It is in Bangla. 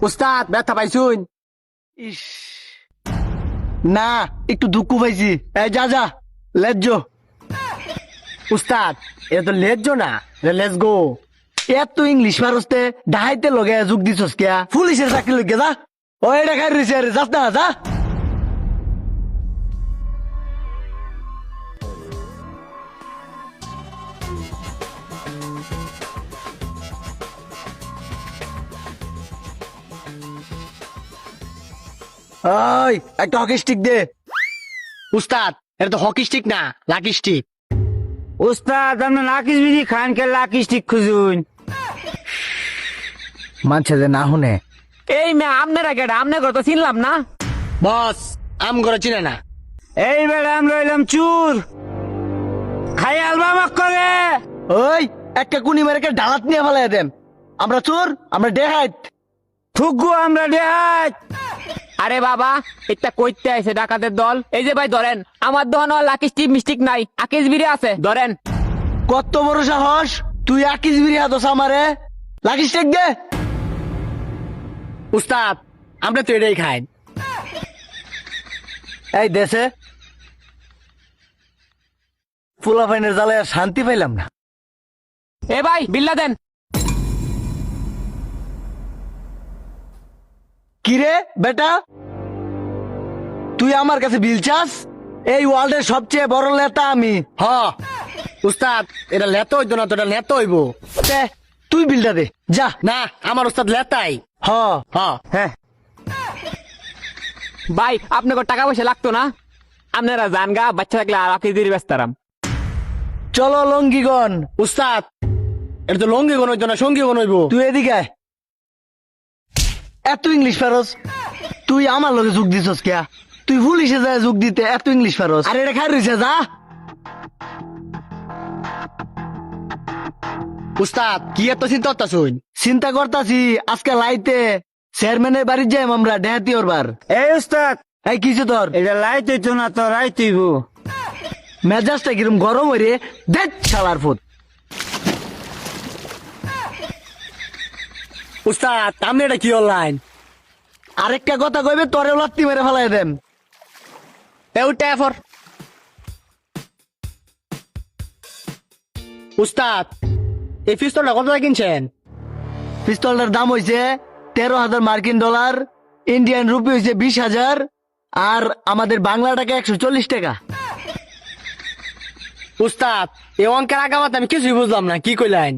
উস্তাদ ব্যথা পাইছুন? ইস, না একটু দুঃখ পাইছি। এই যা যা, লেজ্জ। উস্তাদ এটা তো লেজ না, লেটস গো। এত ইংলিশ পারস্তে ডাহাইতে লগে যোগ দিছস কিয়া? পুলিশের চাকরি লগে যা। ও এটা খাই রয়েছে, আরে যাস না, যা। ওই একটা হকি স্টিক দে। উস্তাদ এটা তো হকি স্টিক না, লাকি স্টিক। উস্তাদ আপনি লাকিস বিড়ি খান কে লাকি স্টিক খুঁজুন। মানছে যে না শুনে। এই মে আপনারা কেডা? আপনার কথা চিনলাম না। বস আম করে চিনে না। এই বেড়া আমরা এলাম চুর, খাই অ্যালবাম করে। ওই একটা কুনি মেরে ডালাত নিয়ে ফেলাই দেন। আমরা চোর, আমরা ডেহাইত। ঠুকু আমরা দেহাত। আরে বাবা এটা কইতে আইছে ডাকাতের দল। এই যে ভাই ধরেন, আমার দহন লাকি স্টিক মিস্টিক নাই, আকিস বিড়ি আছে, ধরেন। কত বড় সাহস, তুই আকিস বিরিয়া দোষ আমারে। লাগিস টেক দে। উস্তাদ আমরা তো এটাই খাই। এই দেশে ফুলা ফাইনের জ্বালায় আর শান্তি পাইলাম না। এ ভাই বিল্লা দেন। কিরে বেটা, তুই আমার কাছে বিল চাস? এই ওয়ার্ল্ডের সবচেয়ে বড় নেতা আমি। হ উস্তাদ এটা লেতো হইতো না, তো এটা লেতো হইব। তে, তুই বিলটা দে যা। না আমার উস্তাদ লেতাই। হ হ হ্যাঁ। ভাই আপনাকে টাকা পয়সা লাগতো না, আপনারা জান গা, বাচ্চা থাকলে আর আকিস বিড়ি ব্যস্তারাম। চলো লঙ্গিগণ। উস্তাদ এটা তো লঙ্গি কোন হইতো না, সঙ্গী কোন হইব। তুই এদিকে আয়। এত ইংলিশ পারস, তুই আমার লগে যোগ দিছস কিয়া? তুই পুলিশে যায় যোগ দিতে এত ইংলিশ পারস? আরে এটা খাই রয়েছে, যা। উস্তাদ কি এত চিন্তা করতাছুন? চিন্তা করতাছি আজকে লাইতে চেয়ারম্যানের বাড়ি যাই আমরা ডেহাতি ওরবার। এই উস্তাদ এই কিছু তোর এটা লাইট হইতো না তো রাইত হইব। মেজাজটা কিরম গরম হইরে দেখ শালার ফুট। উস্তাদ আপনি এটা কি অনলাইন? আরেকটা কথা কইবে তোরে লাত্তি মেরে ফেলাই দেন। এউটা এফর। উস্তাদ এই পিস্তলটা কত টাকা কিনছেন? পিস্তলটার দাম হইছে 13,000 মার্কিন ডলার, ইন্ডিয়ান রুপি হইছে 20,000, আর আমাদের বাংলা টাকা 140 টাকা। উস্তাদ এই অঙ্কের আগামাতে আমি কিছুই বুঝলাম না, কি কইলেন?